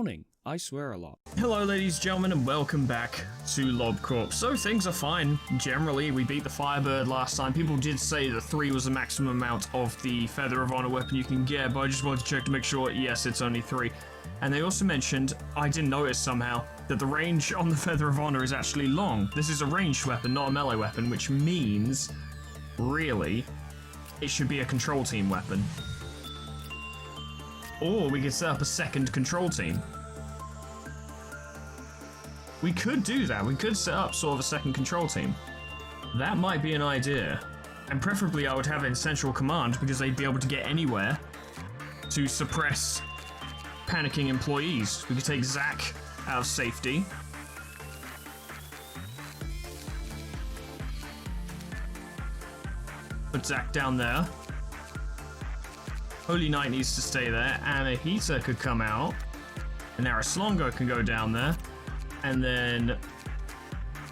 morning. I swear a lot. Hello ladies and gentlemen and welcome back to Lob Corp. So things are fine. Generally, we beat the Firebird last time. People did say that 3 was the maximum amount of the Feather of Honor weapon you can get, but I just wanted to check to make sure, yes, it's only 3. And they also mentioned, I didn't notice somehow, that the range on the Feather of Honor is actually long. This is a ranged weapon, not a melee weapon, which means, really, it should be a control team weapon. Or we could set up a second control team. We could do that. We could set up sort of a second control team. That might be an idea. And preferably I would have it in central command because they'd be able to get anywhere to suppress panicking employees. We could take Zach out of safety. Put Zach down there. Holy Knight needs to stay there. Anahita could come out. And Araslongo can go down there. And then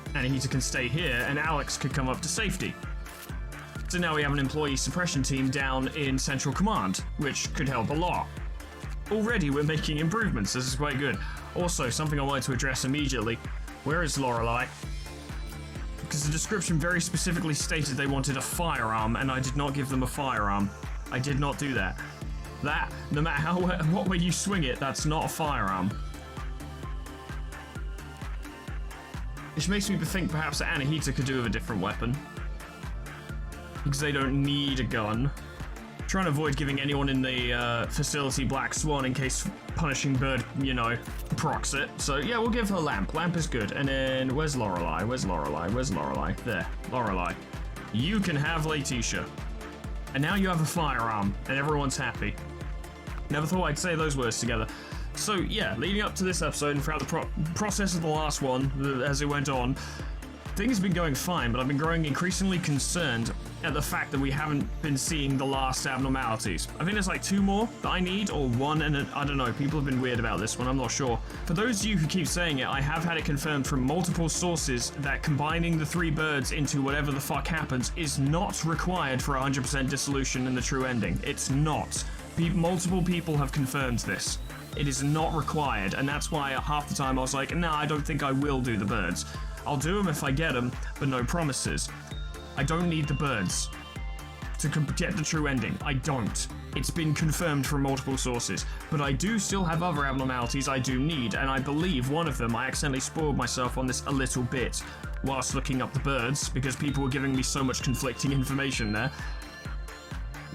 Anahita can stay here, and Alex could come up to safety. So now we have an employee suppression team down in Central Command, which could help a lot. Already we're making improvements, this is quite good. Also, something I wanted to address immediately. Where is Lorelei? Because the description very specifically stated they wanted a firearm, and I did not give them a firearm. I did not do that. That, no matter what way you swing it, that's not a firearm. Which makes me think perhaps that Anahita could do with a different weapon. Because they don't need a gun. I'm trying to avoid giving anyone in the facility Black Swan in case Punishing Bird, you know, procs it. So yeah, we'll give her Lamp. Lamp is good. And then, where's Lorelei? Where's Lorelei? Where's Lorelei? There, Lorelei. You can have Letitia. And now you have a firearm, and everyone's happy. Never thought I'd say those words together. So yeah, leading up to this episode and throughout the process of the last one, as it went on, things have been going fine, but I've been growing increasingly concerned at the fact that we haven't been seeing the last abnormalities. I think there's like 2 more that I need, or 1, and I don't know, people have been weird about this one, I'm not sure. For those of you who keep saying it, I have had it confirmed from multiple sources that combining the 3 birds into whatever the fuck happens is not required for 100% dissolution in the true ending. It's not. Multiple people have confirmed this. It is not required, and that's why half the time I was like, nah, I don't think I will do the birds. I'll do them if I get them, but no promises. I don't need the birds to get the true ending. I don't. It's been confirmed from multiple sources, but I do still have other abnormalities I do need, and I believe one of them, I accidentally spoiled myself on this a little bit whilst looking up the birds, because people were giving me so much conflicting information there.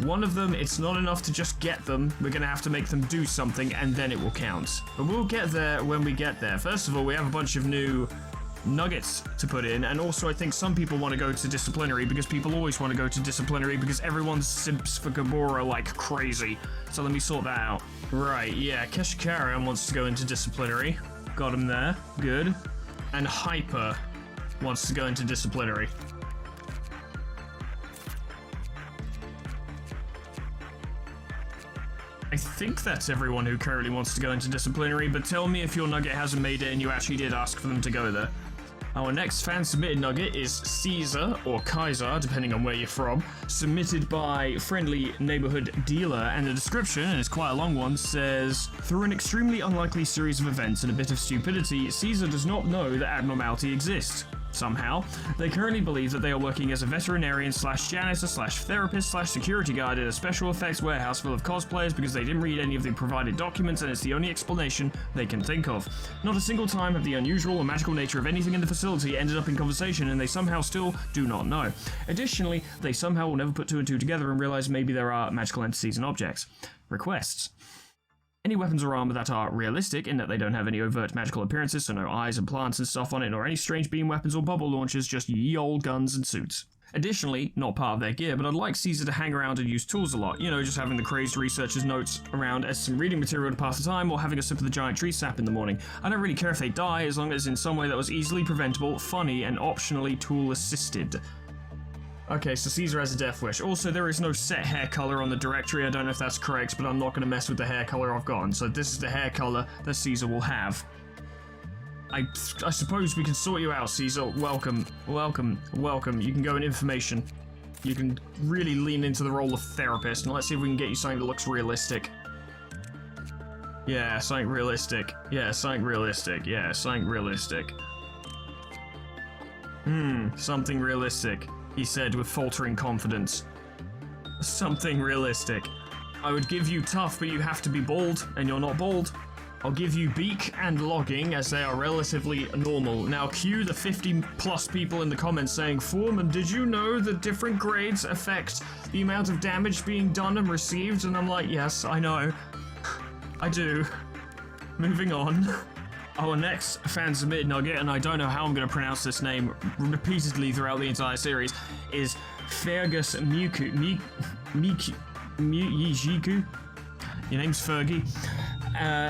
One of them, it's not enough to just get them, we're going to have to make them do something and then it will count. But we'll get there when we get there. First of all, we have a bunch of new nuggets to put in, and also I think some people want to go to disciplinary because people always want to go to disciplinary because everyone simps for Gabora like crazy. So let me sort that out. Right, yeah, Keshikaran wants to go into disciplinary. Got him there, good. And Hyper wants to go into disciplinary. I think that's everyone who currently wants to go into disciplinary, but tell me if your nugget hasn't made it and you actually did ask for them to go there. Our next fan-submitted nugget is Caesar, or Kaiser, depending on where you're from, submitted by Friendly Neighborhood Dealer, and the description, and it's quite a long one, says, through an extremely unlikely series of events and a bit of stupidity, Caesar does not know that abnormality exists. Somehow, they currently believe that they are working as a veterinarian slash janitor slash therapist slash security guard in a special effects warehouse full of cosplayers because they didn't read any of the provided documents and it's the only explanation they can think of. Not a single time have the unusual or magical nature of anything in the facility ended up in conversation, and they somehow still do not know. Additionally, they somehow will never put 2 and 2 together and realize maybe there are magical entities and objects. Requests. Any weapons or armor that are realistic in that they don't have any overt magical appearances, so no eyes and plants and stuff on it, nor any strange beam weapons or bubble launchers, just ye old guns and suits. Additionally, not part of their gear, but I'd like Caesar to hang around and use tools a lot, you know, just having the crazed researcher's notes around as some reading material to pass the time, or having a sip of the giant tree sap in the morning. I don't really care if they die, as long as in some way that was easily preventable, funny, and optionally tool-assisted. Okay, so Caesar has a death wish. Also, there is no set hair color on the directory. I don't know if that's correct, but I'm not going to mess with the hair color I've gotten. So this is the hair color that Caesar will have. I suppose we can sort you out, Caesar. Welcome, welcome, welcome. You can go in information. You can really lean into the role of therapist, and let's see if we can get you something that looks realistic. Yeah, something realistic. Yeah, something realistic. Yeah, something realistic. Something realistic, he said with faltering confidence. Something realistic. I would give you tough, but you have to be bald, and you're not bald. I'll give you beak and logging, as they are relatively normal. Now cue the 50+ people in the comments saying, Foreman, did you know that different grades affect the amount of damage being done and received? And I'm like, yes, I know. I do. Moving on. Our next fan submitted nugget, and I don't know how I'm going to pronounce this name repeatedly throughout the entire series, is Fergus Miku. Yijiku? Your name's Fergie.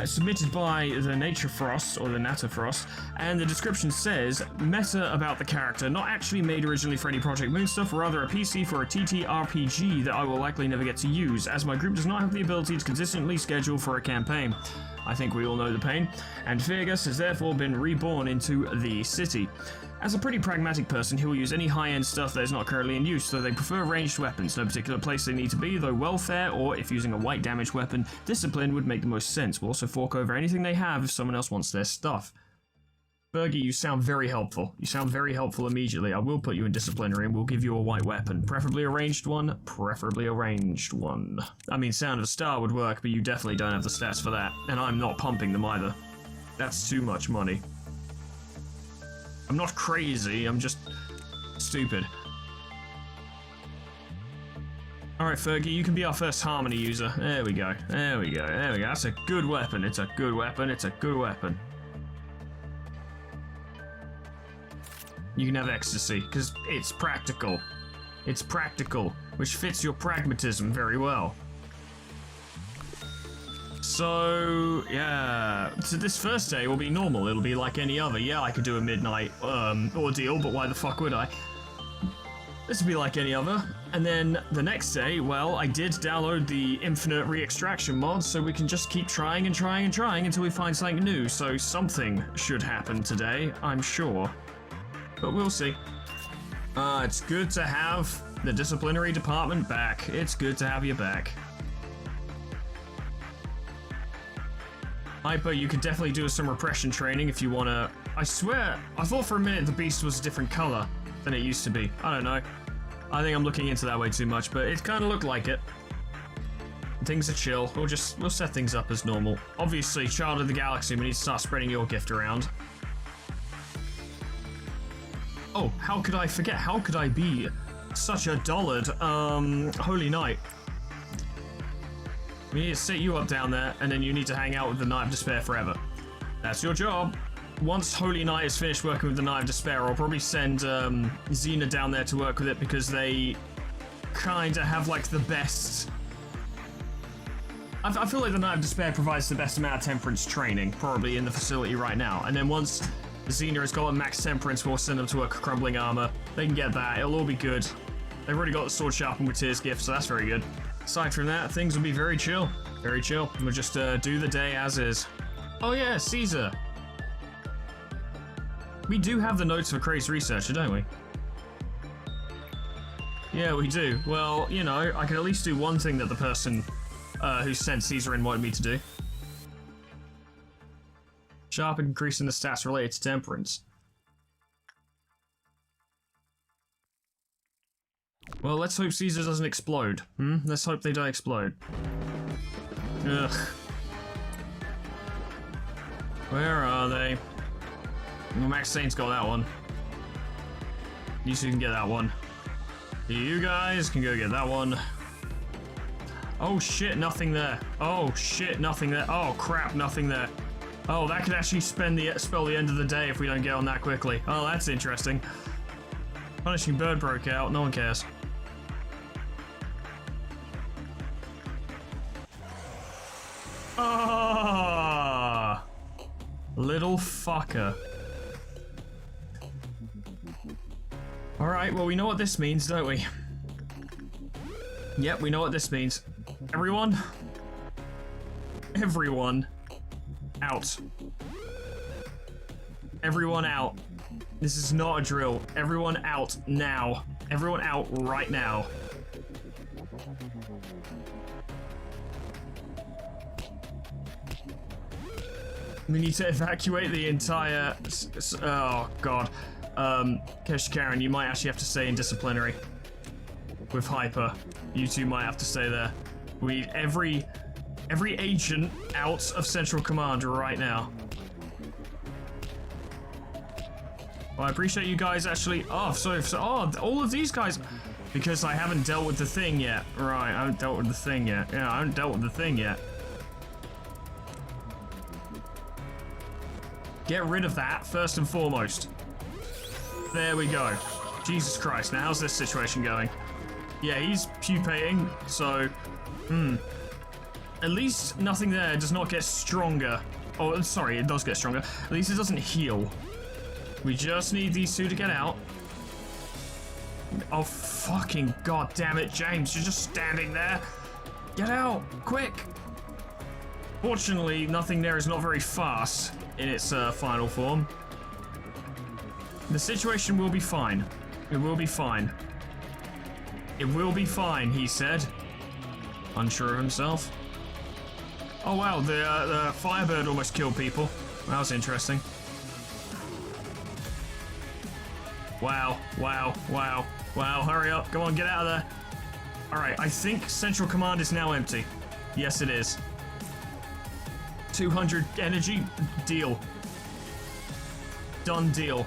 Submitted by the Nature Frost, or the Natter Frost, and the description says, meta about the character, not actually made originally for any Project Moon stuff, rather a PC for a TTRPG that I will likely never get to use, as my group does not have the ability to consistently schedule for a campaign. I think we all know the pain, and Fergus has therefore been reborn into the city. As a pretty pragmatic person, he will use any high-end stuff that is not currently in use, so they prefer ranged weapons. No particular place they need to be, though welfare, or if using a white damage weapon, discipline would make the most sense. We'll also fork over anything they have if someone else wants their stuff. Fergie, you sound very helpful. You sound very helpful immediately. I will put you in disciplinary and we'll give you a white weapon. Preferably a ranged one. Preferably a ranged one. I mean, Sound of a Star would work, but you definitely don't have the stats for that. And I'm not pumping them either. That's too much money. I'm not crazy, I'm just stupid. Alright, Fergie, you can be our first Harmony user. There we go. There we go. There we go. That's a good weapon. It's a good weapon. It's a good weapon. You can have ecstasy, because it's practical. It's practical, which fits your pragmatism very well. So, yeah. So this first day will be normal. It'll be like any other. Yeah, I could do a midnight ordeal, but why the fuck would I? This will be like any other. And then the next day, well, I did download the infinite re-extraction mod, so we can just keep trying and trying and trying until we find something new. So something should happen today, I'm sure. But we'll see. It's good to have the disciplinary department back. It's good to have you back. Hyper, you could definitely do some repression training if you want to. I swear, I thought for a minute the beast was a different color than it used to be. I don't know. I think I'm looking into that way too much, but it kind of looked like it. Things are chill. We'll set things up as normal. Obviously, Child of the Galaxy, we need to start spreading your gift around. Oh, how could I forget? How could I be such a dullard? Holy Knight. We need to set you up down there, and then you need to hang out with the Knight of Despair forever. That's your job. Once Holy Knight is finished working with the Knight of Despair, I'll probably send Xena down there to work with it, because they kind of have like the best... I feel like the Knight of Despair provides the best amount of temperance training, probably in the facility right now. And then once Xena has got a max temperance, we'll send them to work crumbling armor. They can get that, it'll all be good. They've already got the sword sharpened with Tears gift, so that's very good. Aside from that, things will be very chill. Very chill. We'll just do the day as is. Oh yeah, Caesar. We do have the notes for Crazed Researcher, don't we? Yeah, we do. Well, you know, I can at least do one thing that the person who sent Caesar in wanted me to do. Sharp increase in the stats related to temperance. Well, let's hope Caesar doesn't explode. Let's hope they don't explode. Ugh. Where are they? Well, Max Saint's got that one. You two can get that one. You guys can go get that one. Oh shit, nothing there. Oh shit, nothing there. Oh crap, nothing there. Oh, that could actually spell the end of the day if we don't get on that quickly. Oh, that's interesting. Punishing Bird broke out, no one cares. Ah, little fucker. Alright, well, we know what this means, don't we? Yep, we know what this means. Everyone? Everyone out. Everyone out. This is not a drill. Everyone out now. Everyone out right now. We need to evacuate the entire... Oh, God. Kesh Karen, you might actually have to stay in disciplinary. With Hyper. You two might have to stay there. We need every agent out of Central Command right now. Well, I appreciate you guys actually... Oh, so all of these guys... Because I haven't dealt with the thing yet. Right, I haven't dealt with the thing yet. Yeah, I haven't dealt with the thing yet. Get rid of that, first and foremost. There we go. Jesus Christ, now how's this situation going? Yeah, he's pupating, so... At least nothing there does not get stronger. Oh, sorry, it does get stronger. At least it doesn't heal. We just need these two to get out. Oh, fucking god damn it, James, you're just standing there. Get out, quick. Fortunately, nothing there is not very fast in its final form. The situation will be fine. It will be fine. It will be fine, he said. Unsure of himself. Oh wow, the Firebird almost killed people. That was interesting. Wow, wow, wow, wow, hurry up, come on, get out of there. Alright, I think Central Command is now empty. Yes, it is. 200 energy, deal. Done deal.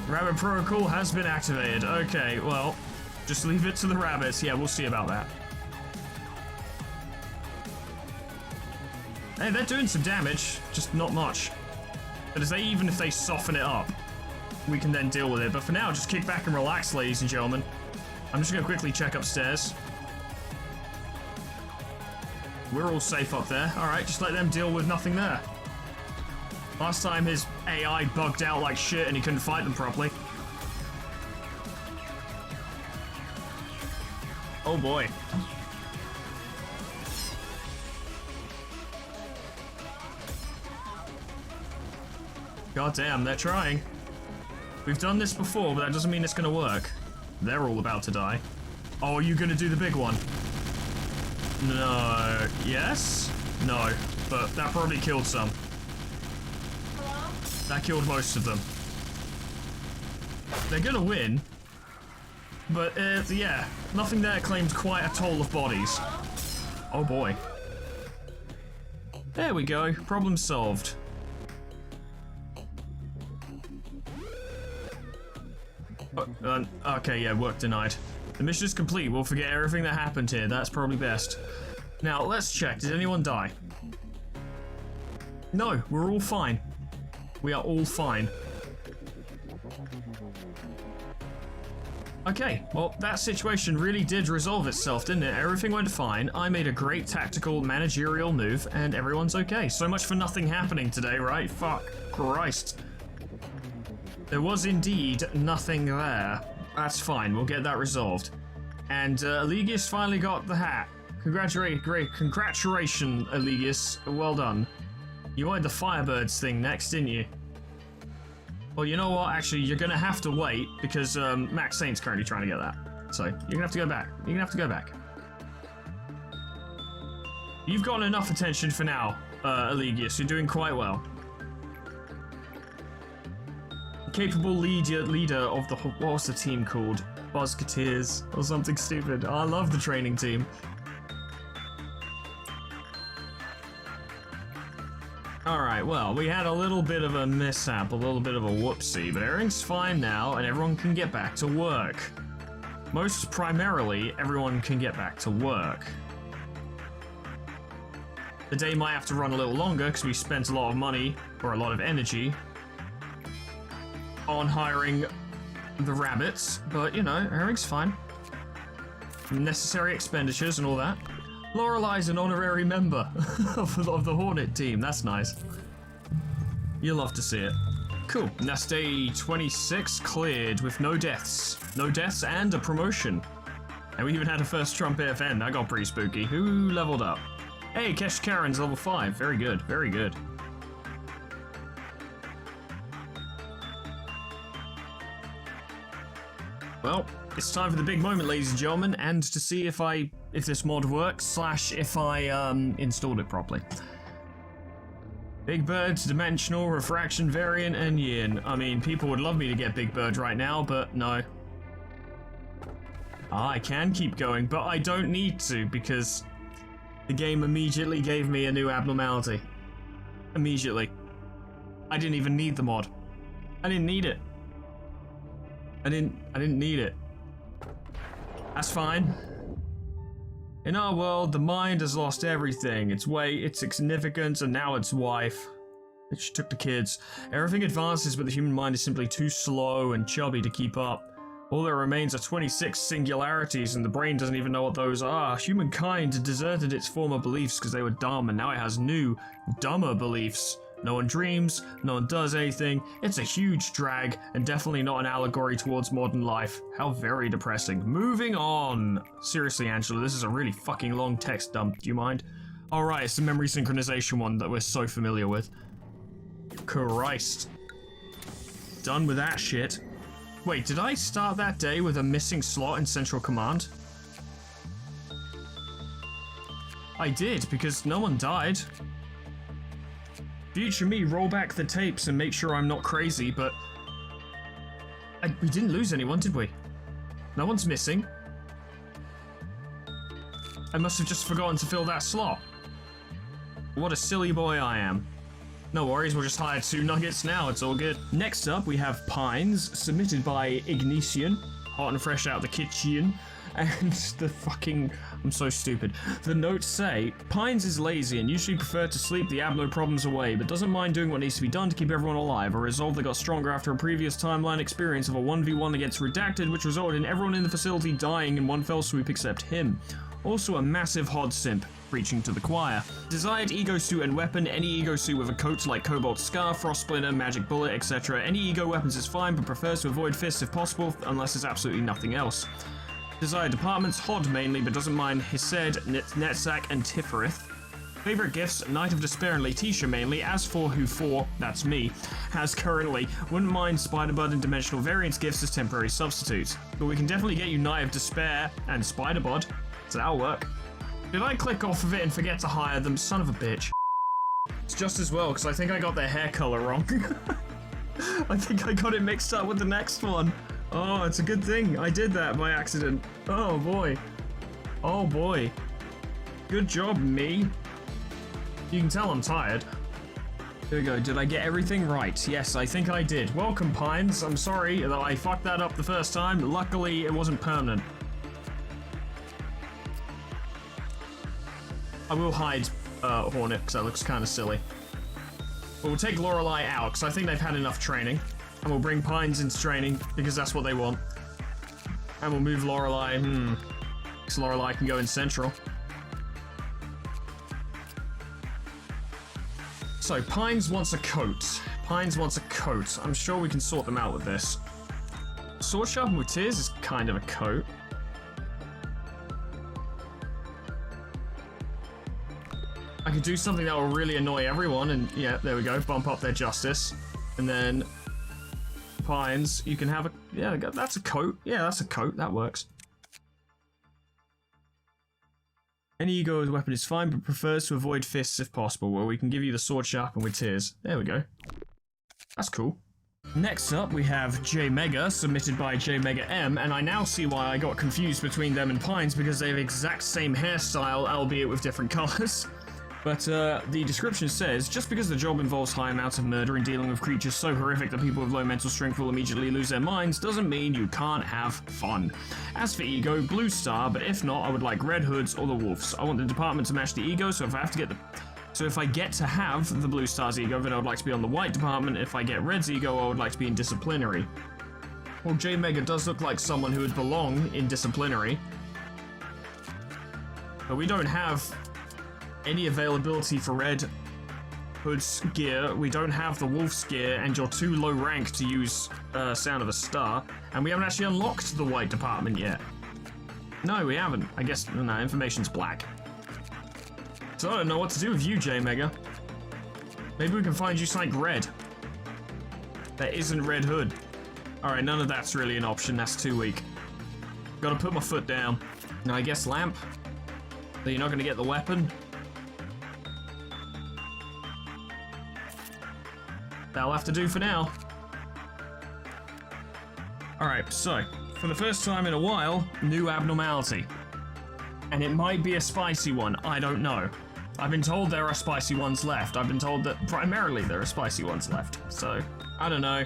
Rabbit protocol has been activated. Okay, well, just leave it to the rabbits. Yeah, we'll see about that. Hey, they're doing some damage, just not much. But even if they soften it up, we can then deal with it. But for now, just kick back and relax, ladies and gentlemen. I'm just gonna quickly check upstairs. We're all safe up there. Alright, just let them deal with nothing there. Last time his AI bugged out like shit and he couldn't fight them properly. Oh boy. God damn, they're trying. We've done this before, but that doesn't mean it's gonna work. They're all about to die. Oh, are you gonna do the big one? No. Yes? No. But that probably killed some. Hello? That killed most of them. They're gonna win. But, yeah. Nothing there claimed quite a toll of bodies. Oh boy. There we go. Problem solved. Okay, yeah, work denied. The mission is complete. We'll forget everything that happened here. That's probably best. Now, let's check. Did anyone die? No, we're all fine. We are all fine. Okay, well, that situation really did resolve itself, didn't it? Everything went fine. I made a great tactical managerial move, and everyone's okay. So much for nothing happening today, right? Fuck Christ. There was indeed nothing there. That's fine, we'll get that resolved. And Eligius finally got the hat. Congratulations, Eligius. Well done. You wanted the Firebirds thing next, didn't you? Well, you know what? Actually, you're gonna have to wait because Max Saint's currently trying to get that. So you're gonna have to go back. You're gonna have to go back. You've gotten enough attention for now, Eligius. You're doing quite well. Capable leader of the... What was the team called? Bosketeers or something stupid. Oh, I love the training team. Alright, well, we had a little bit of a mishap, a little bit of a whoopsie, but everything's fine now and everyone can get back to work. Most primarily, everyone can get back to work. The day might have to run a little longer because we spent a lot of money, or a lot of energy, on hiring the rabbits, but you know, everything's fine. Necessary expenditures and all that. Lorelai's an honorary member of the Hornet team. That's nice. You'll love to see it. Cool. And that's day 26 cleared with no deaths. No deaths and a promotion. And we even had a first Trump AFN. That got pretty spooky. Who leveled up? Hey, Kesh Karen's level 5. Very good. Very good. Well, it's time for the big moment, ladies and gentlemen, and to see if this mod works, / if I installed it properly. Big Bird, Dimensional, Refraction Variant, and Yin. I mean, people would love me to get Big Bird right now, but no. I can keep going, but I don't need to because the game immediately gave me a new abnormality. Immediately. I didn't even need the mod. I didn't need it. I didn't need it. That's fine. In our world, the mind has lost everything. Its weight, its significance, and now its wife. She took the kids. Everything advances, but the human mind is simply too slow and chubby to keep up. All that remains are 26 singularities, and the brain doesn't even know what those are. Humankind deserted its former beliefs because they were dumb, and now it has new, dumber beliefs. No one dreams, no one does anything. It's a huge drag, and definitely not an allegory towards modern life. How very depressing. Moving on. Seriously, Angela, this is a really fucking long text dump. Do you mind? Alright, it's the memory synchronization one that we're so familiar with. Christ. Done with that shit. Wait, did I start that day with a missing slot in Central Command? I did, because no one died. Future me, roll back the tapes and make sure I'm not crazy, but... we didn't lose anyone, did we? No one's missing. I must have just forgotten to fill that slot. What a silly boy I am. No worries, we'll just hire 2 nuggets now, it's all good. Next up, we have Pines, submitted by Ignatian, hot and fresh out the kitchen. And the fucking... I'm so stupid. The notes say, Pines is lazy and usually preferred to sleep the abno problems away, but doesn't mind doing what needs to be done to keep everyone alive. A resolve that got stronger after a previous timeline experience of a 1v1 against Redacted, which resulted in everyone in the facility dying in one fell swoop except him. Also a massive Hod simp, preaching to the choir. Desired ego suit and weapon, any ego suit with a coat like Cobalt Scar, Frost Splinter, Magic Bullet, etc. Any ego weapons is fine, but prefers to avoid fists if possible, unless there's absolutely nothing else. Desired departments, Hod mainly, but doesn't mind Hesed, Netsack, and Tifferith. Favorite gifts, Knight of Despair and Letitia mainly, as for who for, that's me, has currently. Wouldn't mind Spiderbud and Dimensional Variants gifts as temporary substitutes. But we can definitely get you Knight of Despair and Spiderbud, so that'll work. Did I click off of it and forget to hire them? Son of a bitch. It's just as well, because I think I got their hair color wrong. I think I got it mixed up with the next one. Oh, it's a good thing I did that by accident. Oh boy. Oh boy. Good job, me. You can tell I'm tired. Here we go. Did I get everything right? Yes, I think I did. Welcome, Pines. I'm sorry that I fucked that up the first time. Luckily, it wasn't permanent. I will hide Hornet, because that looks kind of silly. But we'll take Lorelei out, because I think they've had enough training. And we'll bring Pines into training, because that's what they want. And we'll move Lorelei, because Lorelei can go in Central. So, Pines wants a coat. Pines wants a coat. I'm sure we can sort them out with this. Sword Sharpened with Tears is kind of a coat. I could do something that will really annoy everyone, and yeah, there we go, bump up their justice. And then Pines, you can have a, yeah, that's a coat. Yeah, that's a coat, that works. Any ego as a weapon is fine, but prefers to avoid fists if possible. Well, we can give you the Sword Sharpened with Tears. There we go. That's cool. Next up, we have J Mega, submitted by J Mega M, and I now see why I got confused between them and Pines, because they have the exact same hairstyle, albeit with different colors. But the description says, just because the job involves high amounts of murder and dealing with creatures so horrific that people with low mental strength will immediately lose their minds, doesn't mean you can't have fun. As for ego, Blue Star, but if not, I would like Red Hoods or the Wolves. I want the department to match the ego, so if I get to have the Blue Star's ego, then I would like to be on the White department. If I get Red's ego, I would like to be in Disciplinary. Well, J Mega does look like someone who would belong in Disciplinary. But we don't have any availability for Red Hood's gear. We don't have the Wolf's gear, and you're too low rank to use Sound of a Star. And we haven't actually unlocked the White department yet. No, we haven't. I guess, no, information's black. So I don't know what to do with you, J Mega. Maybe we can find you something red. That isn't Red Hood. Alright, none of that's really an option. That's too weak. Gotta put my foot down. Now, I guess Lamp. So you're not gonna get the weapon. that'll have to do for now. Alright, so, for the first time in a while, new abnormality. And it might be a spicy one, I don't know. I've been told there are spicy ones left. I've been told that primarily there are spicy ones left. So, I don't know.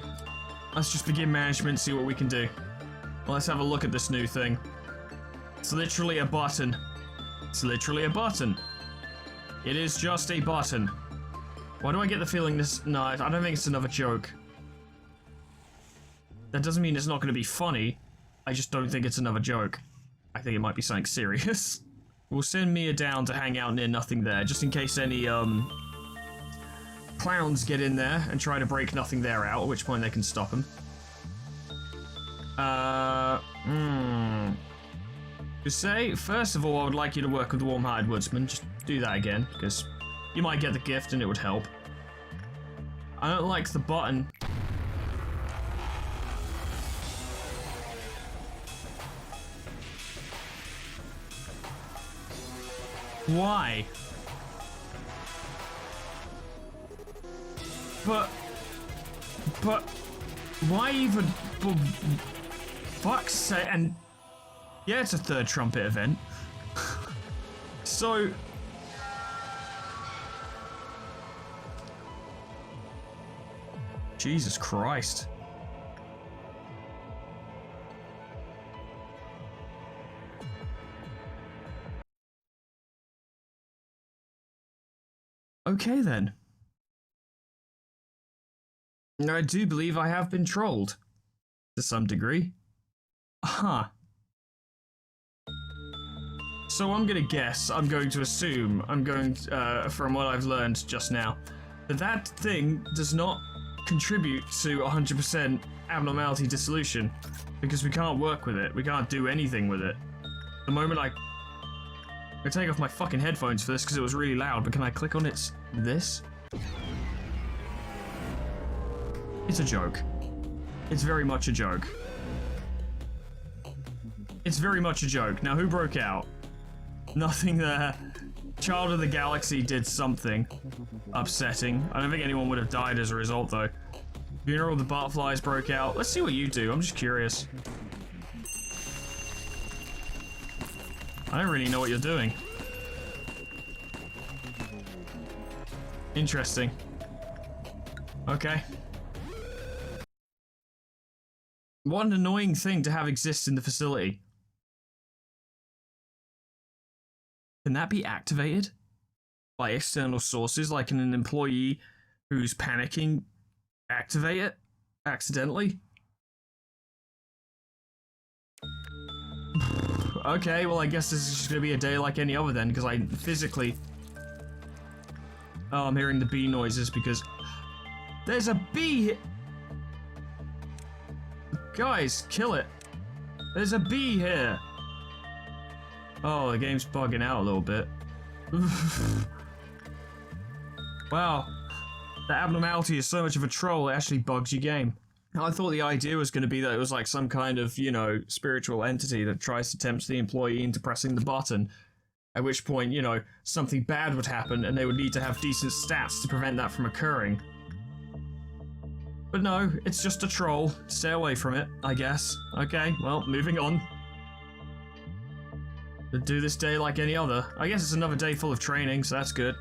Let's just begin management, see what we can do. Well, let's have a look at this new thing. It's literally a button. It's literally a button. It is just a button. Why do I get the feeling this... No, I don't think it's another joke. That doesn't mean it's not going to be funny. I just don't think it's another joke. I think it might be something serious. We'll send Mia down to hang out near nothing there, just in case any, clowns get in there and try to break nothing there out, at which point they can stop them. To say, first of all, I would like you to work with the Warm-Hearted Woodsman. Just do that again, because you might get the gift and it would help. I don't like the button. Why? But why even? Fuck's sake! And yeah, it's a third trumpet event. So Jesus Christ. Okay then. I do believe I have been trolled. To some degree. Huh. So I'm going to assume, from what I've learned just now, that thing does not contribute to 100% abnormality dissolution. Because we can't work with it. We can't do anything with it. The moment I take off my fucking headphones for this because it was really loud, but can I click on this? It's a joke. It's very much a joke. It's very much a joke. Now, who broke out? Nothing there. Child of the Galaxy did something upsetting. I don't think anyone would have died as a result, though. Funeral of the Butterflies broke out. Let's see what you do. I'm just curious. I don't really know what you're doing. Interesting. Okay. What an annoying thing to have exist in the facility. Can that be activated by external sources, like can an employee who's panicking activate it accidentally? Okay, well I guess this is just gonna be a day like any other then, because I physically... Oh, I'm hearing the bee noises because... There's a bee here! Guys, kill it! There's a bee here! Oh, the game's bugging out a little bit. Wow. The abnormality is so much of a troll, it actually bugs your game. I thought the idea was going to be that it was like some kind of, you know, spiritual entity that tries to tempt the employee into pressing the button. At which point, you know, something bad would happen and they would need to have decent stats to prevent that from occurring. But no, it's just a troll. Stay away from it, I guess. Okay, well, moving on. We'll do this day like any other. I guess it's another day full of training, so that's good.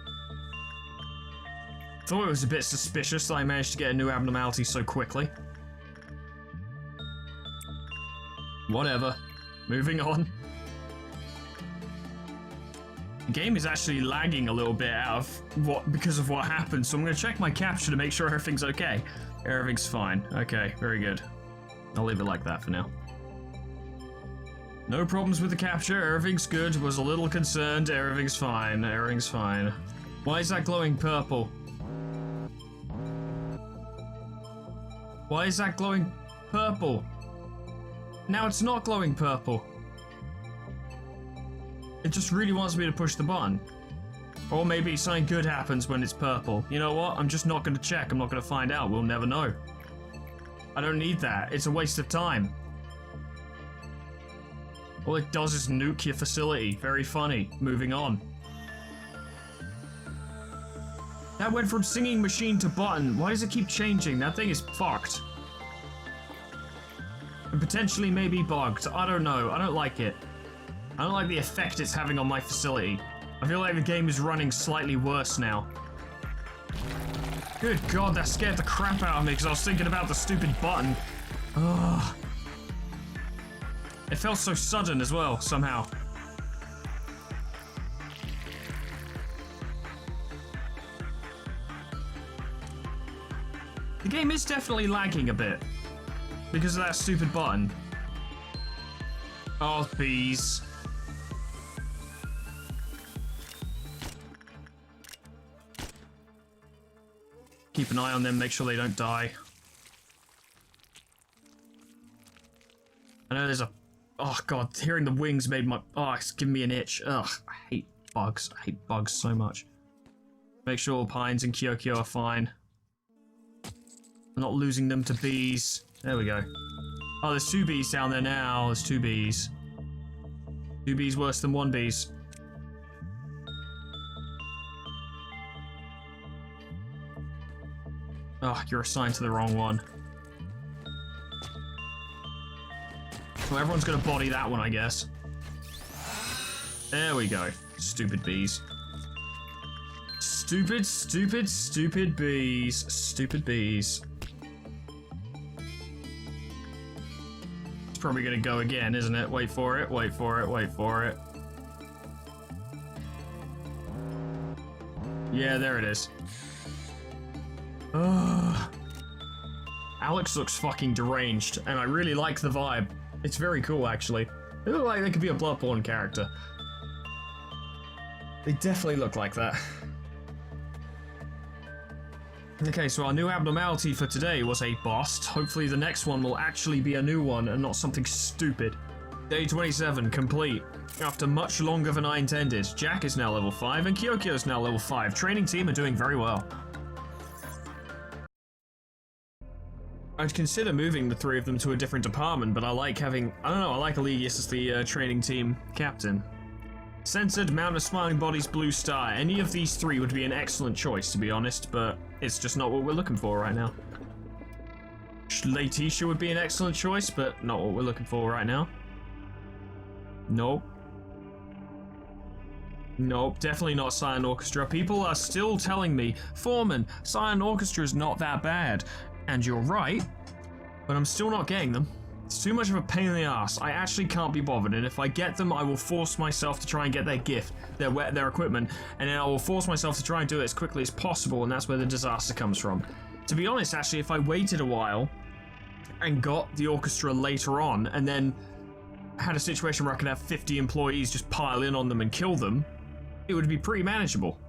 Thought it was a bit suspicious that I managed to get a new abnormality so quickly. Whatever. Moving on. The game is actually lagging a little bit because of what happened, so I'm going to check my capture to make sure everything's okay. Everything's fine. Okay, very good. I'll leave it like that for now. No problems with the capture, everything's good. Was a little concerned, everything's fine. Everything's fine. Why is that glowing purple? Why is that glowing purple? Now it's not glowing purple. It just really wants me to push the button. Or maybe something good happens when it's purple. You know what? I'm just not going to check. I'm not going to find out. We'll never know. I don't need that. It's a waste of time. All it does is nuke your facility. Very funny. Moving on. That went from singing machine to button. Why does it keep changing? That thing is fucked. And potentially maybe bugged. I don't know. I don't like it. I don't like the effect it's having on my facility. I feel like the game is running slightly worse now. Good God, that scared the crap out of me because I was thinking about the stupid button. Ugh. It felt so sudden as well, somehow. The game is definitely lagging a bit because of that stupid button. Oh, bees. Keep an eye on them, make sure they don't die. I know there's a... Oh god, hearing the wings made my... Oh, it's giving me an itch. Ugh, I hate bugs. I hate bugs so much. Make sure Pines and Kyokyo are fine. I'm not losing them to bees. There we go. Oh, there's 2 bees down there now. There's 2 bees. 2 bees worse than 1 bees. Oh, you're assigned to the wrong one. Well, everyone's gonna body that one, I guess. There we go. Stupid bees. Stupid, stupid, stupid bees. Stupid bees. It's probably gonna go again, isn't it? Wait for it, wait for it, wait for it. Yeah, there it is. Alex looks fucking deranged, and I really like the vibe. It's very cool, actually. They look like they could be a Bloodborne character. They definitely look like that. Okay, so our new abnormality for today was a boss. Hopefully the next one will actually be a new one and not something stupid. Day 27, complete. After much longer than I intended, Jack is now level 5 and Kyokyo is now level 5. Training team are doing very well. I'd consider moving the 3 of them to a different department, but I like having... I don't know, I like Elias as the training team captain. Censored, Mount of Smiling Bodies, Blue Star. Any of these 3 would be an excellent choice, to be honest, but it's just not what we're looking for right now. Letitia would be an excellent choice, but not what we're looking for right now. Nope. Nope, definitely not Silent Orchestra. People are still telling me, Foreman, Silent Orchestra is not that bad. And you're right, but I'm still not getting them. It's too much of a pain in the ass. I actually can't be bothered, and if I get them, I will force myself to try and get their gift, their equipment, and then I will force myself to try and do it as quickly as possible, and that's where the disaster comes from. To be honest, actually, if I waited a while and got the orchestra later on, and then had a situation where I could have 50 employees just pile in on them and kill them, it would be pretty manageable.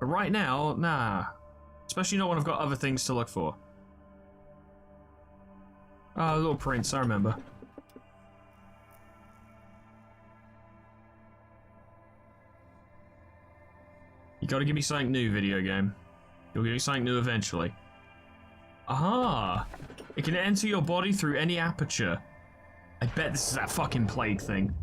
But right now, nah. Especially not when I've got other things to look for. Oh, Little Prince, I remember. You gotta give me something new, video game. You'll give me something new eventually. Aha! It can enter your body through any aperture. I bet this is that fucking plague thing.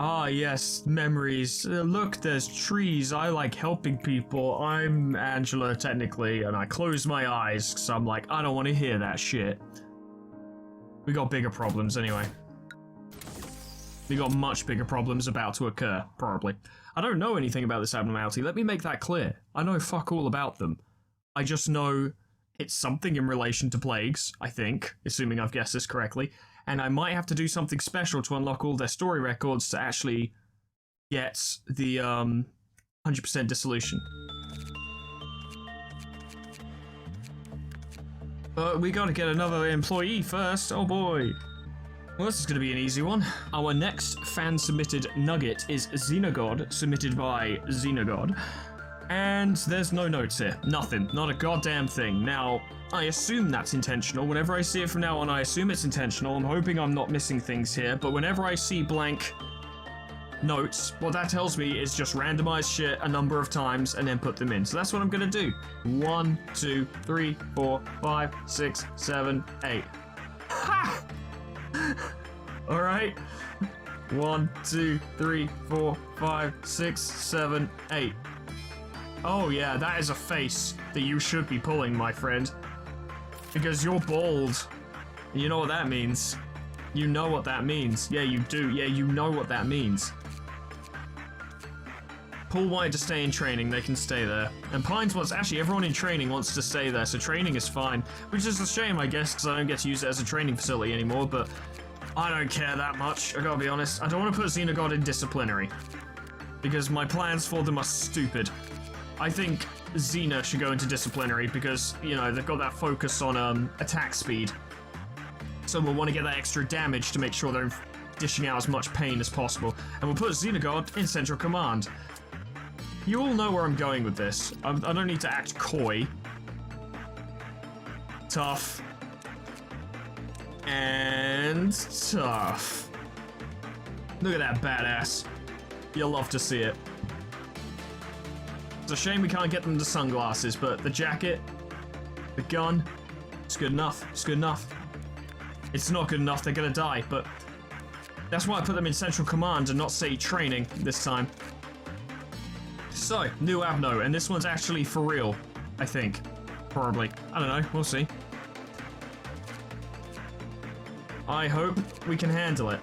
Ah, yes, memories. Look, there's trees. I like helping people. I'm Angela, technically, and I close my eyes because I'm like, I don't want to hear that shit. We got bigger problems anyway. We got much bigger problems about to occur, probably. I don't know anything about this abnormality. Let me make that clear. I know fuck all about them. I just know it's something in relation to plagues, I think, assuming I've guessed this correctly. And I might have to do something special to unlock all their story records to actually get the 100% dissolution. But we gotta get another employee first, oh boy. Well, this is gonna be an easy one. Our next fan-submitted nugget is Xenogod, submitted by Xenogod. And there's no notes here. Nothing. Not a goddamn thing. Now, I assume that's intentional. Whenever I see it from now on, I assume it's intentional. I'm hoping I'm not missing things here, but whenever I see blank notes, what that tells me is just randomize shit a number of times and then put them in. So that's what I'm gonna do. 1, 2, 3, 4, 5, 6, 7, 8. Ha! Alright. 1, 2, 3, 4, 5, 6, 7, 8. Oh yeah, that is a face that you should be pulling, my friend. Because you're bald. You know what that means. You know what that means. Yeah, you do. Yeah, you know what that means. Paul wanted to stay in training, they can stay there. And Pines wants, actually everyone in training wants to stay there, so training is fine. Which is a shame, I guess, because I don't get to use it as a training facility anymore, but I don't care that much, I gotta be honest. I don't want to put Xenogod in disciplinary, because my plans for them are stupid. I think Xena should go into disciplinary because, you know, they've got that focus on attack speed. So we'll want to get that extra damage to make sure they're dishing out as much pain as possible. And we'll put Xenogod in Central Command. You all know where I'm going with this. I don't need to act coy. Tough. And tough. Look at that badass. You'll love to see it. It's a shame we can't get them the sunglasses, but the jacket, the gun, it's good enough. It's good enough. It's not good enough, they're gonna die, but that's why I put them in Central Command and not say training this time. So, new Abno, and this one's actually for real, I think. Probably. I don't know, we'll see. I hope we can handle it.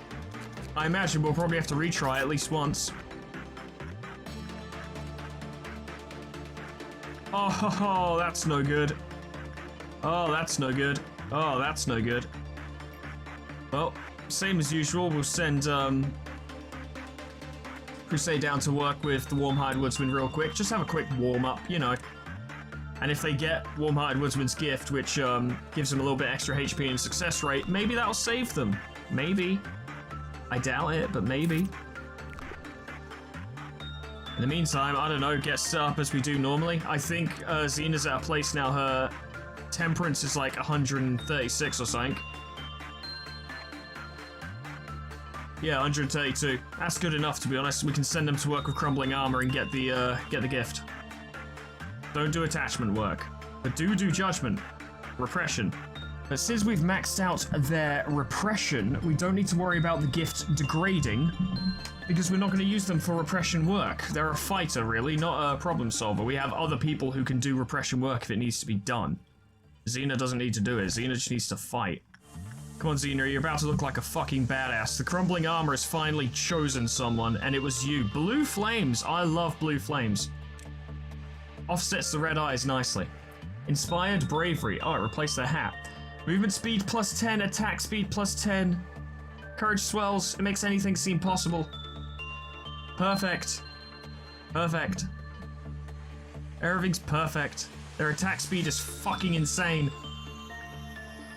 I imagine we'll probably have to retry at least once. Oh, that's no good. Oh, that's no good. Oh, that's no good. Well, same as usual, we'll send, Crusade down to work with the Warm-Hearted Woodsman real quick. Just have a quick warm-up, you know. And if they get Warm-Hearted Woodsman's gift, which gives them a little bit extra HP and success rate, maybe that'll save them. Maybe. I doubt it, but maybe. In the meantime, I don't know, get set up as we do normally. I think Xena's at a place now, her temperance is like 136 or something. Yeah, 132. That's good enough, to be honest. We can send them to work with crumbling armor and get the gift. Don't do attachment work, but do judgment, repression. But since we've maxed out their repression, we don't need to worry about the gift degrading, because we're not going to use them for repression work. They're a fighter, really, not a problem solver. We have other people who can do repression work if it needs to be done. Xena doesn't need to do it. Xena just needs to fight. Come on, Xena, you're about to look like a fucking badass. The crumbling armor has finally chosen someone, and it was you. Blue flames. I love blue flames. Offsets the red eyes nicely. Inspired bravery. Oh, it replaced their hat. Movement speed plus 10, attack speed plus 10. Courage swells. It makes anything seem possible. Perfect. Perfect. Everything's perfect. Their attack speed is fucking insane.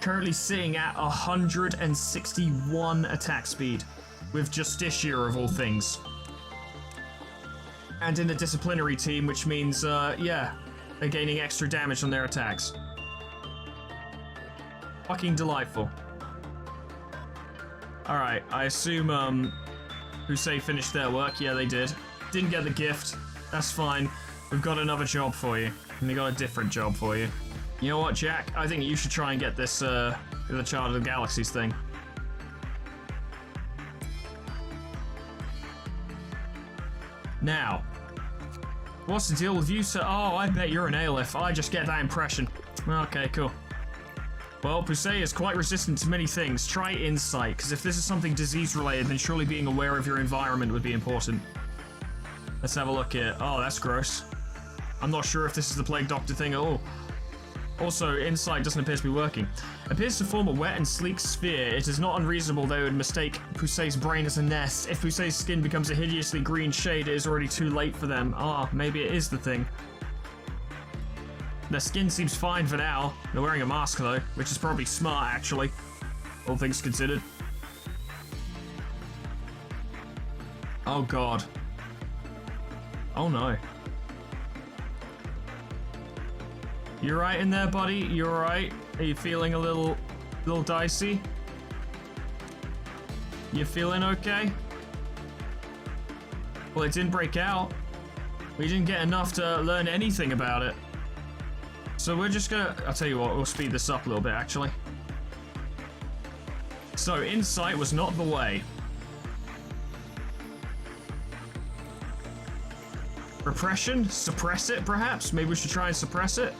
Currently sitting at 161 attack speed, with Justicia of all things. And in the disciplinary team, which means, yeah, they're gaining extra damage on their attacks. Fucking delightful. Alright, I assume, Crusade finished their work. Yeah, they did. Didn't get the gift. That's fine. We've got another job for you. And we got a different job for you. You know what, Jack? I think you should try and get this, the Child of the Galaxies thing. Now, what's the deal with you, sir? Oh, I bet you're an Aleph. I just get that impression. Okay, cool. Well, Pusey is quite resistant to many things. Try insight, because if this is something disease-related, then surely being aware of your environment would be important. Let's have a look here. Oh, that's gross. I'm not sure if this is the Plague Doctor thing at all. Also, insight doesn't appear to be working. Appears to form a wet and sleek sphere. It is not unreasonable they would mistake Pusey's brain as a nest. If Pusey's skin becomes a hideously green shade, it is already too late for them. Ah, maybe it is the thing. Their skin seems fine for now. They're wearing a mask though, which is probably smart actually, all things considered. Oh god. Oh no. You right in there, buddy? You alright? Are you feeling a little dicey? You feeling okay? Well, it didn't break out. We didn't get enough to learn anything about it. So we're just gonna, I'll tell you what, we'll speed this up a little bit actually. So insight was not the way. Repression? Suppress it, perhaps? Maybe we should try and suppress it?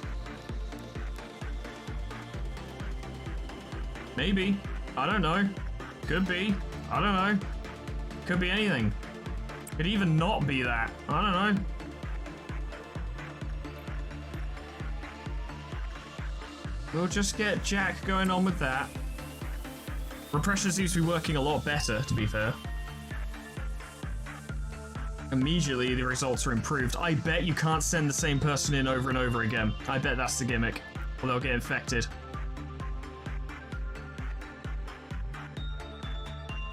Maybe. I don't know. Could be. I don't know. Could be anything. Could even not be that. I don't know. We'll just get Jack going on with that. Repression seems to be working a lot better, to be fair. Immediately, the results are improved. I bet you can't send the same person in over and over again. I bet that's the gimmick. Or they'll get infected.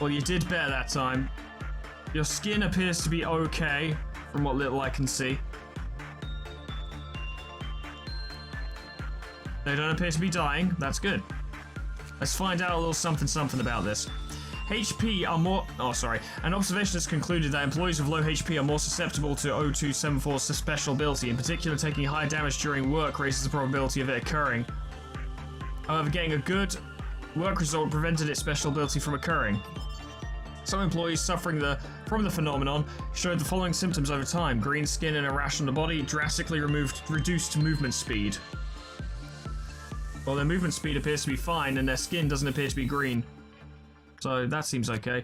Well, you did better that time. Your skin appears to be okay, from what little I can see. They don't appear to be dying. That's good. Let's find out a little something about this. HP are more... Oh, sorry. An observation has concluded that employees with low HP are more susceptible to O274's special ability. In particular, taking high damage during work raises the probability of it occurring. However, getting a good work result prevented its special ability from occurring. Some employees suffering from the phenomenon showed the following symptoms over time. Green skin and a rash on the body, drastically reduced movement speed. Well, their movement speed appears to be fine, and their skin doesn't appear to be green. So that seems okay.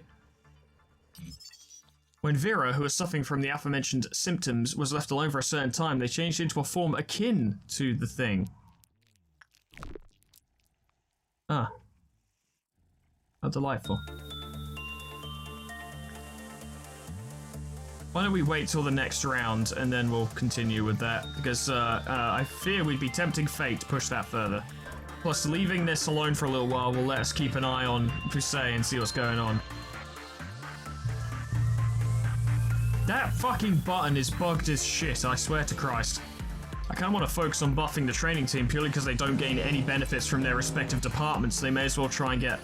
When Vera, who was suffering from the aforementioned symptoms, was left alone for a certain time, they changed into a form akin to the thing. Ah. How delightful. Why don't we wait till the next round and then we'll continue with that, because I fear we'd be tempting fate to push that further. Plus, leaving this alone for a little while will let us keep an eye on Fusei and see what's going on. That fucking button is bugged as shit, I swear to Christ. I kind of want to focus on buffing the training team purely because they don't gain any benefits from their respective departments. They may as well try and get,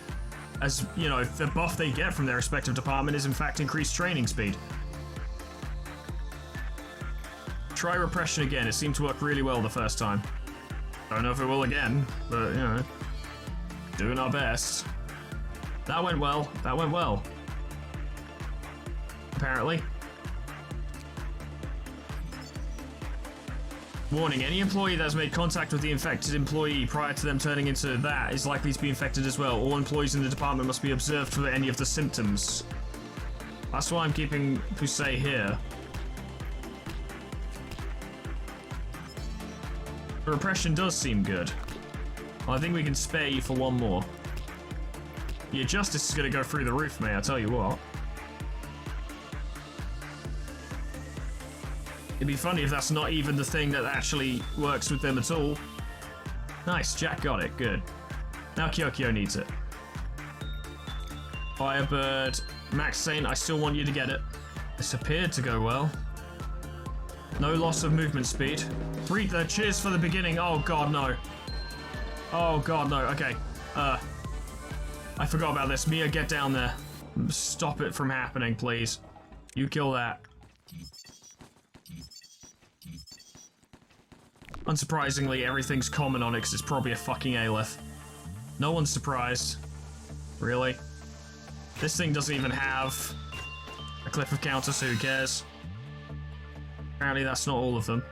as you know, the buff they get from their respective department is in fact increased training speed. Try repression again, it seemed to work really well the first time. Don't know if it will again, but, you know, doing our best. That went well. That went well. Apparently. Warning, any employee that has made contact with the infected employee prior to them turning into that is likely to be infected as well. All employees in the department must be observed for any of the symptoms. That's why I'm keeping Fusei here. The repression does seem good. Well, I think we can spare you for one more. Your justice is going to go through the roof, mate, I tell you what. It'd be funny if that's not even the thing that actually works with them at all. Nice, Jack got it, good. Now Kyokyo needs it. Firebird, Max Saint, I still want you to get it. This appeared to go well. No loss of movement speed. Cheers for the beginning. Oh god, no. Oh god, no. Okay. I forgot about this. Mia, get down there. Stop it from happening, please. You kill that. Unsurprisingly, everything's common on it because it's probably a fucking Aleph. No one's surprised. Really? This thing doesn't even have a cliff of counter, so who cares? Apparently that's not all of them.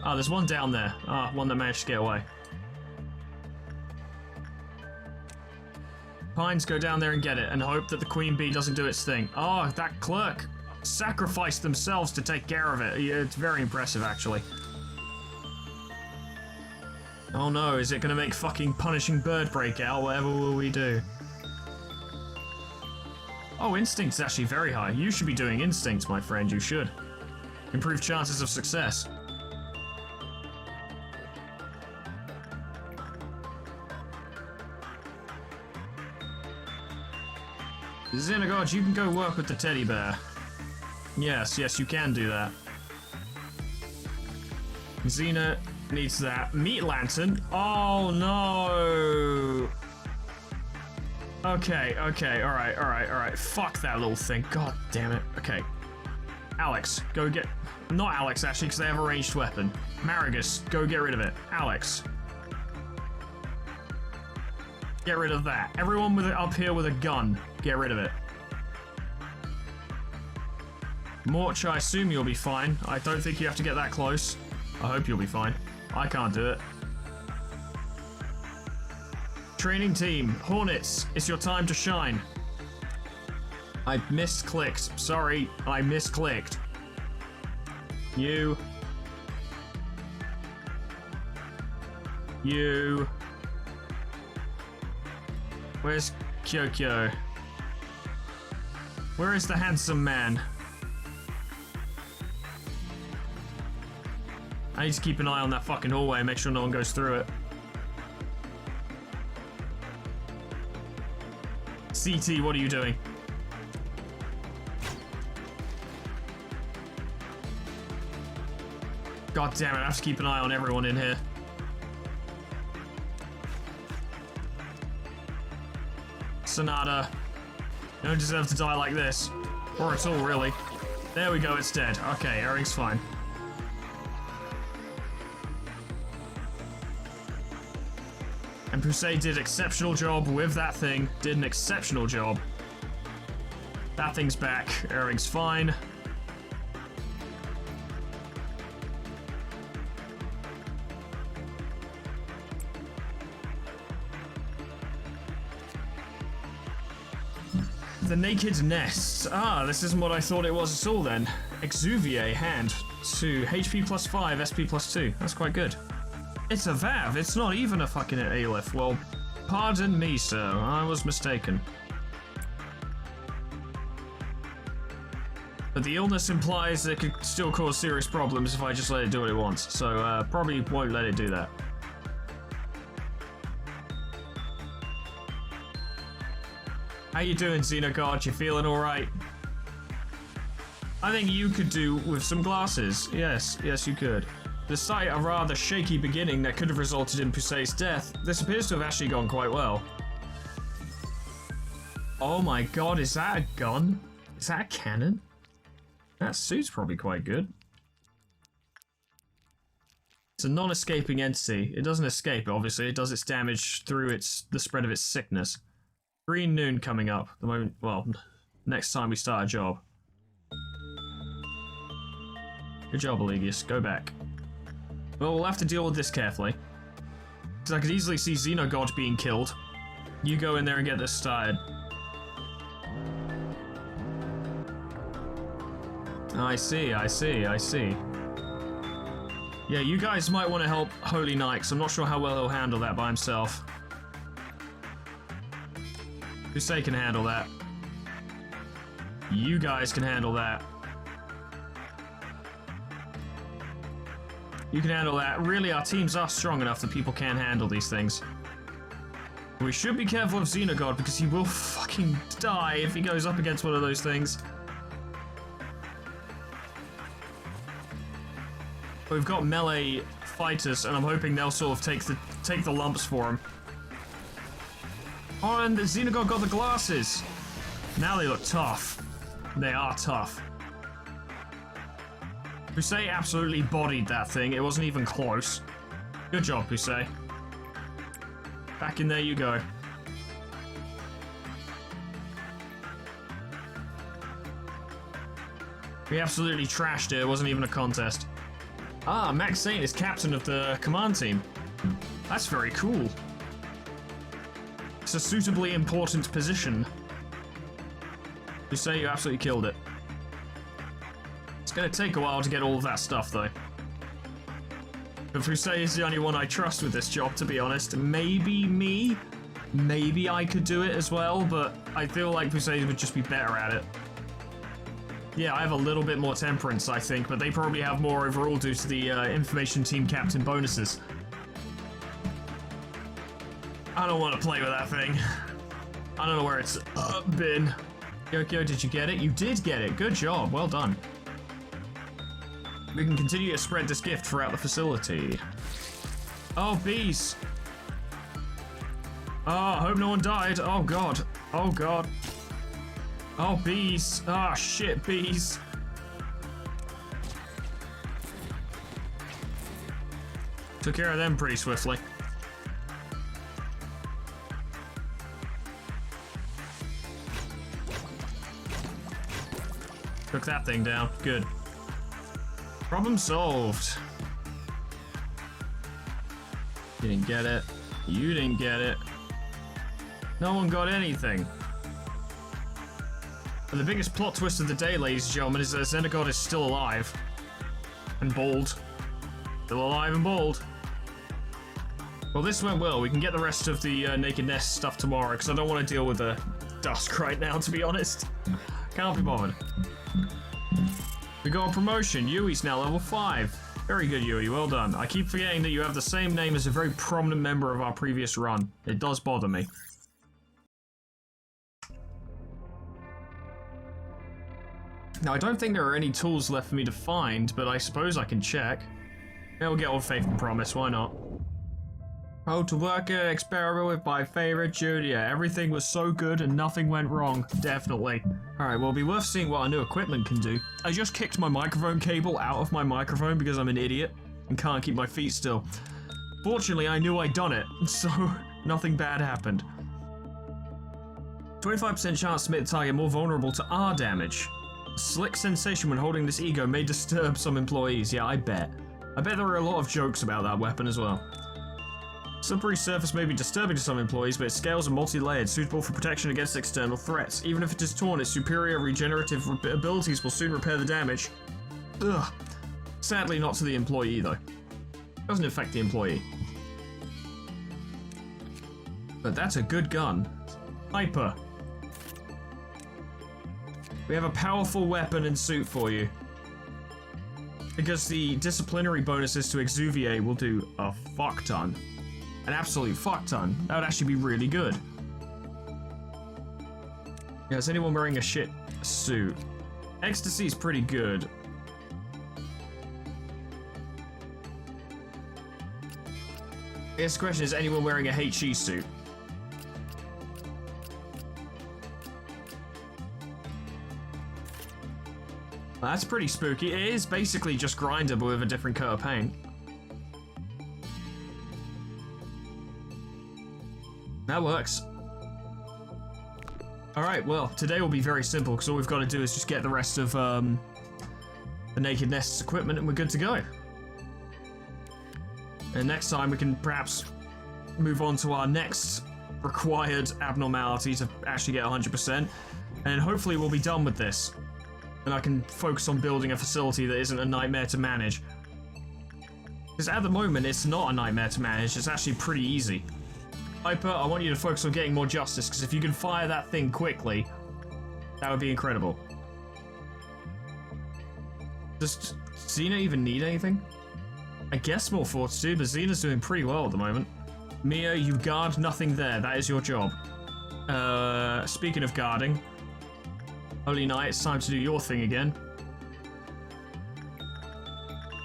Oh, there's one down there. Ah, one that managed to get away. Pines, go down there and get it, and hope that the queen bee doesn't do its thing. Oh, that clerk sacrificed themselves to take care of it. Yeah, it's very impressive, actually. Oh no, is it gonna make fucking punishing bird break out? Whatever will we do? Oh, instinct's actually very high. You should be doing instincts, my friend, you should. Improve chances of success. Xenagod, you can go work with the teddy bear. Yes, you can do that. Xena needs that. Meat lantern? Oh no! Okay, alright. Fuck that little thing. God damn it. Okay. Alex, go get... Not Alex, actually, because they have a ranged weapon. Marigus, go get rid of it. Alex. Get rid of that. Everyone with it up here with a gun, get rid of it. Morch, I assume you'll be fine. I don't think you have to get that close. I hope you'll be fine. I can't do it. Training team, Hornets, it's your time to shine. I misclicked. Sorry, I misclicked. You. Where's Kyokyo? Where is the handsome man? I need to keep an eye on that fucking hallway and make sure no one goes through it. CT, what are you doing? God damn it, I have to keep an eye on everyone in here. Sonata. You don't deserve to die like this. Or at all, really. There we go, it's dead. Okay, everything's fine. And Pusey did exceptional job with that thing. Did an exceptional job. That thing's back. Everything's fine. The naked nest. Ah, this isn't what I thought it was at all then. Exuvier, hand. 2. HP plus 5, SP plus 2. That's quite good. It's a VAV, it's not even a fucking Aleph. Well, pardon me, sir. I was mistaken. But the illness implies that it could still cause serious problems if I just let it do what it wants. So, probably won't let it do that. How you doing, Xenogod? You feeling alright? I think you could do with some glasses. Yes, you could. Despite a rather shaky beginning that could have resulted in Pusey's death, this appears to have actually gone quite well. Oh my god, is that a gun? Is that a cannon? That suit's probably quite good. It's a non-escaping entity. It doesn't escape, obviously. It does its damage through the spread of its sickness. Green noon coming up. The moment, well, next time we start a job. Good job, Elegius. Go back. Well, we'll have to deal with this carefully. Because I could easily see Xenogod being killed. You go in there and get this started. I see. Yeah, you guys might want to help Holy Knight, because I'm not sure how well he'll handle that by himself. Pusey can handle that. You guys can handle that. You can handle that. Really, our teams are strong enough that people can handle these things. We should be careful of Xenogod because he will fucking die if he goes up against one of those things. We've got melee fighters, and I'm hoping they'll sort of take the lumps for him. Oh, and the Xenogod got the glasses. Now they look tough. They are tough. Pusey absolutely bodied that thing. It wasn't even close. Good job, Pusey. Back in there you go. We absolutely trashed it. It wasn't even a contest. Ah, Max Saint is captain of the command team. That's very cool. It's a suitably important position. Pusey, you absolutely killed it. It's gonna take a while to get all of that stuff, though. But Pusey is the only one I trust with this job, to be honest. Maybe me? Maybe I could do it as well, but I feel like Pusey would just be better at it. Yeah, I have a little bit more temperance, I think, but they probably have more overall due to the information team captain bonuses. I don't want to play with that thing. I don't know where it's been. Kyokyo, did you get it? You did get it. Good job. Well done. We can continue to spread this gift throughout the facility. Oh, bees. Oh, I hope no one died. Oh, God. Oh, God. Oh, bees. Ah, shit, bees. Took care of them pretty swiftly. Took that thing down. Good. Problem solved. You didn't get it. You didn't get it. No one got anything. But the biggest plot twist of the day, ladies and gentlemen, is that Xenagod is still alive. And bald. Still alive and bald. Well, this went well. We can get the rest of the Naked Nest stuff tomorrow, because I don't want to deal with the dusk right now, to be honest. Can't be bothered. We got a promotion. Yui's now level 5. Very good, Yui. Well done. I keep forgetting that you have the same name as a very prominent member of our previous run. It does bother me. Now, I don't think there are any tools left for me to find, but I suppose I can check. Yeah, we'll get Old Faith and Promise. Why not? Oh, to work an experiment with my favorite junior. Everything was so good and nothing went wrong. Definitely. Alright, well, it'll be worth seeing what our new equipment can do. I just kicked my microphone cable out of my microphone because I'm an idiot and can't keep my feet still. Fortunately, I knew I'd done it, so nothing bad happened. 25% chance to make the target more vulnerable to R damage. Slick sensation when holding this ego may disturb some employees. Yeah, I bet. I bet there are a lot of jokes about that weapon as well. Slippery surface may be disturbing to some employees, but its scales are multi-layered, suitable for protection against external threats. Even if it is torn, its superior regenerative abilities will soon repair the damage. Ugh. Sadly, not to the employee, though. Doesn't affect the employee. But that's a good gun. Hyper. We have a powerful weapon and suit for you. Because the disciplinary bonuses to Exuvier will do a fuck ton. An absolute fuck ton. That would actually be really good. Yeah, is anyone wearing a shit suit? Ecstasy is pretty good. I guess the question is anyone wearing a HE suit? Well, that's pretty spooky. It is basically just Grinder, but with a different coat of paint. That works. Alright, well, today will be very simple, because all we've got to do is just get the rest of the Naked Nest's equipment, and we're good to go. And next time we can perhaps move on to our next required abnormality to actually get 100%, and hopefully we'll be done with this. And I can focus on building a facility that isn't a nightmare to manage. Because at the moment, it's not a nightmare to manage, it's actually pretty easy. Hyper, I want you to focus on getting more justice, because if you can fire that thing quickly, that would be incredible. Does Xena even need anything? I guess more fortitude, but Xena's doing pretty well at the moment. Mia, you guard nothing there, that is your job. Speaking of guarding, Holy Knight, it's time to do your thing again.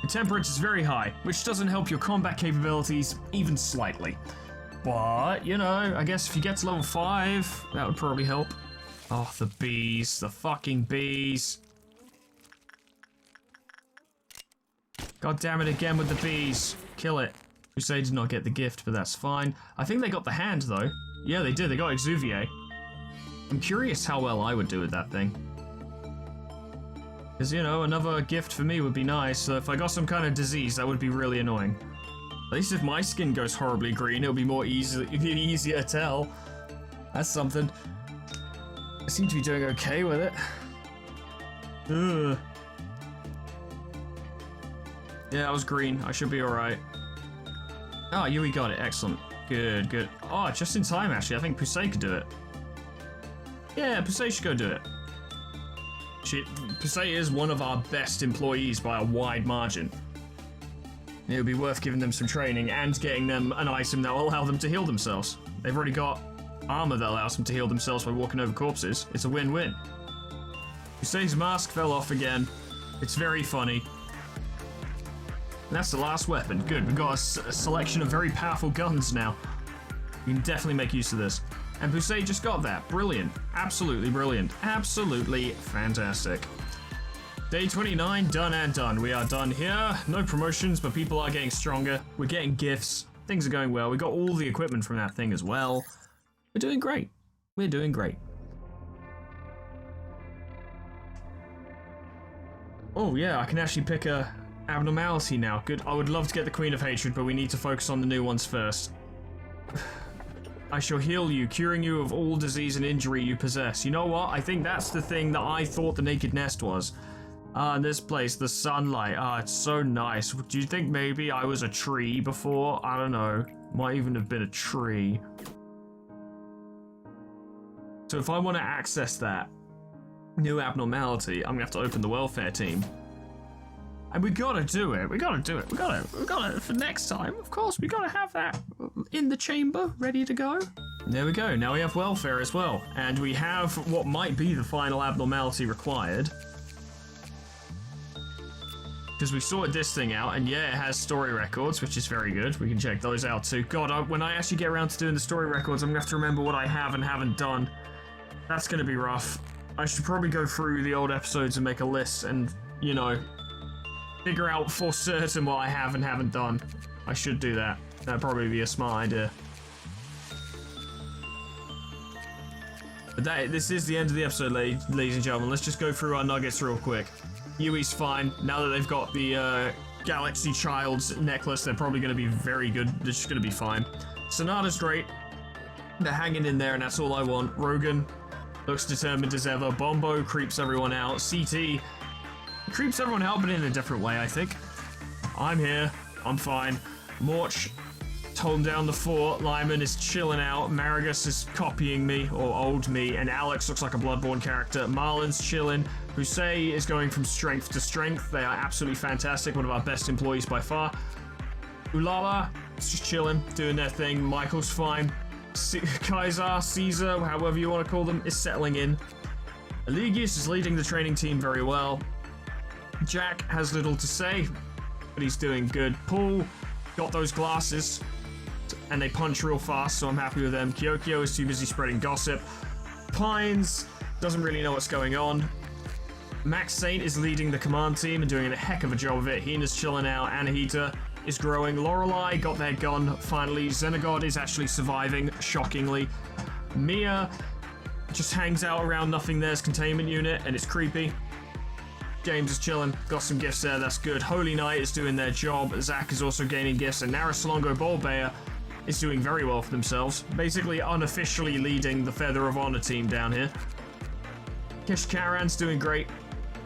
Your temperance is very high, which doesn't help your combat capabilities even slightly. But, you know, I guess if you get to level 5, that would probably help. Oh, the bees. The fucking bees. God damn it again with the bees. Kill it. Crusade did not get the gift, but that's fine. I think they got the hand, though. Yeah, they did. They got Exuvier. I'm curious how well I would do with that thing. Because, you know, another gift for me would be nice. So if I got some kind of disease, that would be really annoying. At least if my skin goes horribly green, it'll be more easier to tell. That's something. I seem to be doing okay with it. Ugh. Yeah, that was green. I should be alright. Oh, Yui got it. Excellent. Good, good. Oh, just in time, actually. I think Pusei could do it. Yeah, Pusei should go do it. Pusei is one of our best employees by a wide margin. It would be worth giving them some training and getting them an item that will allow them to heal themselves. They've already got armor that allows them to heal themselves by walking over corpses. It's a win-win. Pusei's mask fell off again. It's very funny. And that's the last weapon. Good, we've got a selection of very powerful guns now. We can definitely make use of this. And Pusei just got that. Brilliant. Absolutely brilliant. Absolutely fantastic. Day 29, done and done. We are done here. No promotions, but people are getting stronger. We're getting gifts. Things are going well. We got all the equipment from that thing as well. We're doing great. We're doing great. Oh yeah, I can actually pick a abnormality now. Good. I would love to get the Queen of Hatred, but we need to focus on the new ones first. I shall heal you, curing you of all disease and injury you possess. You know what? I think that's the thing that I thought the Naked Nest was. This place, the sunlight. It's so nice. Do you think maybe I was a tree before? I don't know. Might even have been a tree. So if I want to access that new abnormality, I'm gonna have to open the welfare team. And we gotta do it. We gotta do it. We gotta for next time. Of course, we gotta have that in the chamber, ready to go. There we go. Now we have welfare as well, and we have what might be the final abnormality required. Because we sorted this thing out, and yeah, it has story records, which is very good. We can check those out too. God, when I actually get around to doing the story records, I'm gonna have to remember what I have and haven't done. That's gonna be rough. I should probably go through the old episodes and make a list and, you know, figure out for certain what I have and haven't done. I should do that. That'd probably be a smart idea. But this is the end of the episode, ladies and gentlemen. Let's just go through our nuggets real quick. Yui's fine. Now that they've got the Galaxy Child's necklace, they're probably going to be very good. They're just going to be fine. Sonata's great. They're hanging in there, and that's all I want. Rogan looks determined as ever. Bombo creeps everyone out. CT creeps everyone out, but in a different way, I think. I'm here. I'm fine. Morch holding down the fort. Lyman is chilling out. Marigus is copying me, or old me, and Alex looks like a Bloodborne character. Marlin's chilling. Husei is going from strength to strength. They are absolutely fantastic. One of our best employees by far. Ulala is just chilling, doing their thing. Michael's fine. Kaiser, Caesar, however you want to call them, is settling in. Eligius is leading the training team very well. Jack has little to say, but he's doing good. Paul got those glasses, and they punch real fast, so I'm happy with them. Kyokyo is too busy spreading gossip. Pines doesn't really know what's going on. Max Saint is leading the command team and doing a heck of a job of it. Hina's chilling out. Anahita is growing. Lorelei got their gun finally. Xenagod is actually surviving, shockingly. Mia just hangs out around nothing there's containment unit, and it's creepy. James is chilling, got some gifts there, that's good. Holy Knight is doing their job. Zach is also gaining gifts, and Narasalongo Bolbear is doing very well for themselves. Basically unofficially leading the Feather of Honor team down here. Kish Karan's doing great,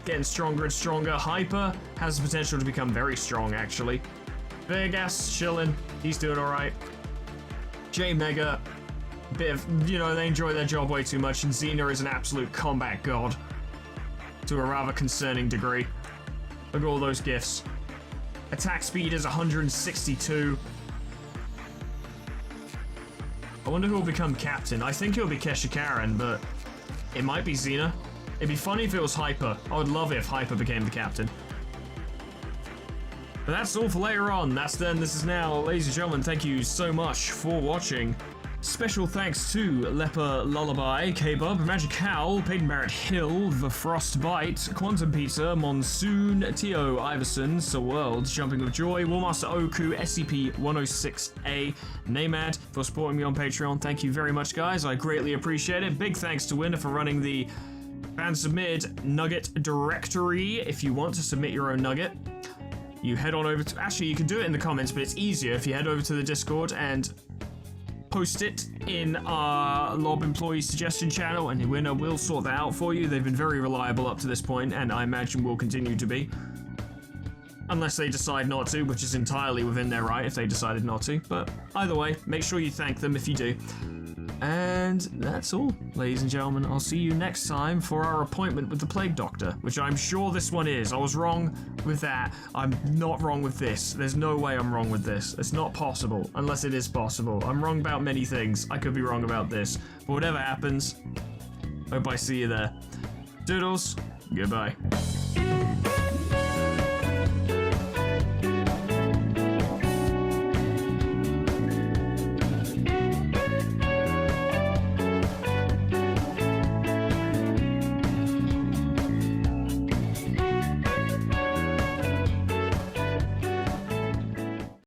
getting stronger and stronger. Hyper has the potential to become very strong, actually. Vegas chilling, he's doing alright. J Mega, bit of, you know, they enjoy their job way too much, and Xena is an absolute combat god to a rather concerning degree. Look at all those gifts. Attack speed is 162. I wonder who will become captain. I think it'll be Kesha Karen, but it might be Xena. It'd be funny if it was Hyper. I would love it if Hyper became the captain. But that's all for later on. That's then, this is now. Ladies and gentlemen, thank you so much for watching. Special thanks to Leper Lullaby, K-Bub, Magic Howl, Peyton Barrett Hill, The Frostbite, Quantum Pizza, Monsoon, Tio Iverson, So World, Jumping with Joy, Warmaster Oku, SCP-106A, Namad for supporting me on Patreon. Thank you very much, guys. I greatly appreciate it. Big thanks to Winner for running the fan submitted nugget directory. If you want to submit your own nugget, you head on over to, actually you can do it in the comments, but it's easier if you head over to the Discord and post it in our Lob employee suggestion channel, and the winner will sort that out for you. They've been very reliable up to this point, and I imagine will continue to be. Unless they decide not to, which is entirely within their right if they decided not to. But either way, make sure you thank them if you do. And that's all, ladies and gentlemen. I'll see you next time for our appointment with the Plague Doctor, which I'm sure this one is. I was wrong with that. I'm not wrong with this. There's no way I'm wrong with this. It's not possible, unless it is possible. I'm wrong about many things. I could be wrong about this. But whatever happens, hope I see you there. Doodles, goodbye.